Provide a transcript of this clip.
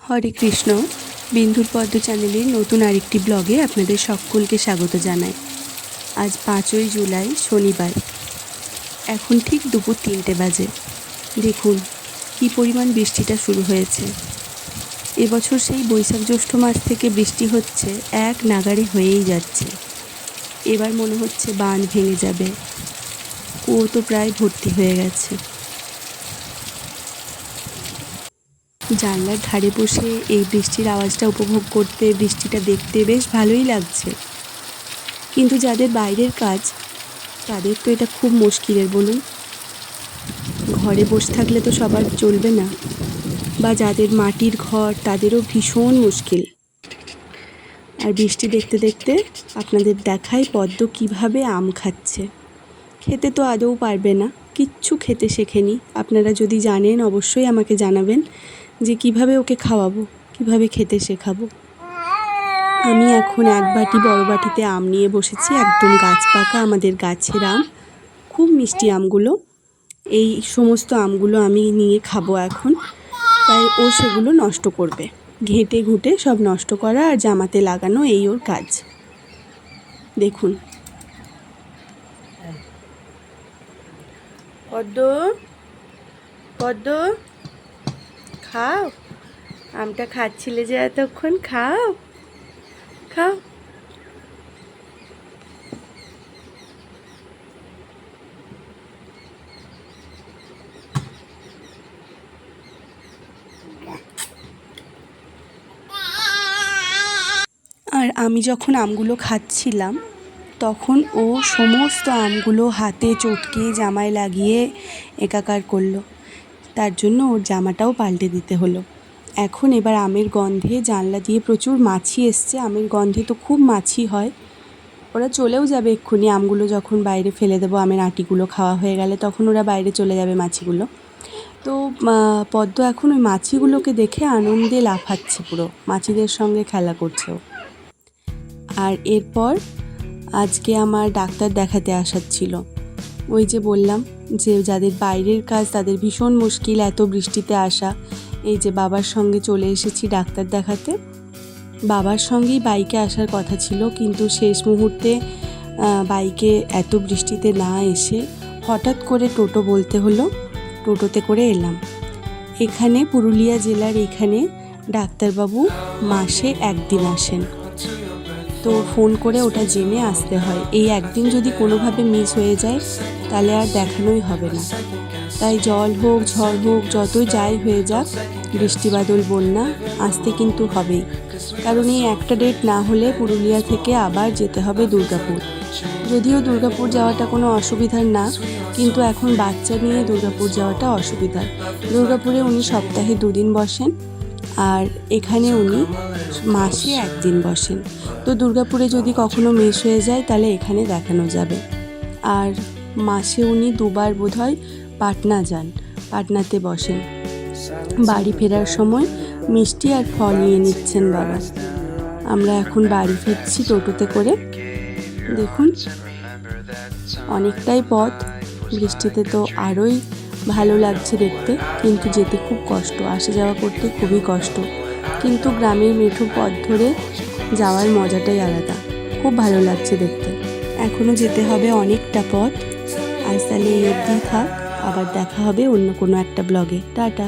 হরে কৃষ্ণ। বিন্দুর পদ্ম চ্যানেলের নতুন আরেকটি ব্লগে আপনাদের সকলকে স্বাগত জানাই। আজ 5ই জুলাই শনিবার, এখন ঠিক দুপুর 3টে বাজে। দেখুন কী পরিমাণ বৃষ্টিটা শুরু হয়েছে। এবছর সেই বৈশাখ জ্যৈষ্ঠ মাস থেকে বৃষ্টি হচ্ছে, এক নাগাড়ে হয়েই যাচ্ছে। এবার মনে হচ্ছে বাঁধ ভেঙে যাবে, কুয়ো তো প্রায় ভর্তি হয়ে গেছে। জানলার ধারে বসে এই বৃষ্টির আওয়াজটা উপভোগ করতে, বৃষ্টিটা দেখতে বেশ ভালোই লাগছে। কিন্তু যাদের বাইরের কাজ তাদের তো এটা খুব মুশকিলের, বলুন। ঘরে বসে থাকলে তো সবার চলবে না, বা যাদের মাটির ঘর তাদেরও ভীষণ মুশকিল। আর বৃষ্টি দেখতে দেখতে আপনাদের দেখাই পদ্ম কিভাবে আম খাচ্ছে। খেতে তো আদৌ পারবে না, কিচ্ছু খেতে শেখেনি। আপনারা যদি জানেন অবশ্যই আমাকে জানাবেন যে কিভাবে ওকে খাওয়াবো, কিভাবে খেতে শেখাবো। আমি এখন এক বাটি বড় বাটিতে আম নিয়ে বসেছি, একদম গাছ পাকা আমাদের গাছের আম, খুব মিষ্টি আমগুলো। এই সমস্ত আমগুলো আমি নিয়ে খাবো এখন, তাই ও সেগুলো নষ্ট করবে, ঘেঁটে ঘুঁটে সব নষ্ট করা আর জামাতে লাগানো, এই ওর কাজ। দেখুন পদ্ম, পদ্ম খাও, আমটা খাচ্ছিলে যে এতক্ষণ, খাও খাও। আর আমি যখন আমগুলো খাচ্ছিলাম তখন ও সমস্ত আমগুলো হাতে চটকে জামায় লাগিয়ে একাকার করলো। তার জন্য ওর জামাটাও পাল্টে দিতে হলো। এখন এবার আমের গন্ধে জানলা দিয়ে প্রচুর মাছি এসছে, আমের গন্ধে তো খুব মাছি হয়। ওরা চলেও যাবে এক্ষুনি, আমগুলো যখন বাইরে ফেলে দেবো, আমের আটিগুলো খাওয়া হয়ে গেলে তখন ওরা বাইরে চলে যাবে মাছিগুলো। তো পদ্ম এখন ওই মাছিগুলোকে দেখে আনন্দে লাফাচ্ছে, পুরো মাছিদের সঙ্গে খেলা করছে ও। আর এরপর আজকে আমার ডাক্তার দেখাতে আসার ছিল। ওই যে বললাম যে যাদের বাইরের কাজ তাদের ভীষণ মুশকিল এত বৃষ্টিতে আসা। এই যে বাবার সঙ্গে চলে এসেছি ডাক্তার দেখাতে। বাবার সঙ্গেই বাইকে আসার কথা ছিল, কিন্তু শেষ মুহূর্তে বাইকে এত বৃষ্টিতে না এসে হঠাৎ করে টোটো বলতে হলো, টোটোতে করে এলাম। এখানে পুরুলিয়া জেলার এখানে ডাক্তারবাবু মাসে একদিন আসেন, তো ফোন করে ওটা জেনে আসতে হয়। এই একদিন যদি কোনোভাবে মিস হয়ে যায় তাহলে আর দেখানোই হবে না। তাই জল হোক ঝড় হোক যতই যাই হয়ে যাক, বৃষ্টি বাদল বন্যা, আসতে কিন্তু হবেই। কারণ এই একটা ডেট না হলে পুরুলিয়া থেকে আবার যেতে হবে দুর্গাপুর। যদিও দুর্গাপুর যাওয়াটা কোনো অসুবিধার না, কিন্তু এখন বাচ্চা নিয়ে দুর্গাপুর যাওয়াটা অসুবিধার। দুর্গাপুরে উনি সপ্তাহে 2 দিন বসেন, আর এখানে উনি মাসে একদিন বসেন। তো দুর্গাপুরে যদি কখনো মিস হয়ে যায় তাহলে এখানে দেখানো যাবে। আর মাসে উনি 2বার বোধহয় পাটনা যান, পাটনাতে বসেন। বাড়ি ফেরার সময় মিষ্টি আর ফল নিয়ে নিচ্ছেন বাবা। আমরা এখন বাড়ি ফিরছি টোটোতে করে। দেখুন অনেকটাই পথ, বৃষ্টিতে তো আরোই ভালো লাগছে দেখতে, কিন্তু যেতে খুব কষ্ট, আসা যাওয়া করতে খুবই কষ্ট। কিন্তু গ্রামের মেঠো পথ ধরে যাওয়ার মজাটাই আলাদা, খুব ভালো লাগছে দেখতে। এখনও যেতে হবে অনেকটা পথ। আজ তাহলে এই অবধি থাক, আবার দেখা হবে অন্য কোনো একটা ব্লগে। টাটা।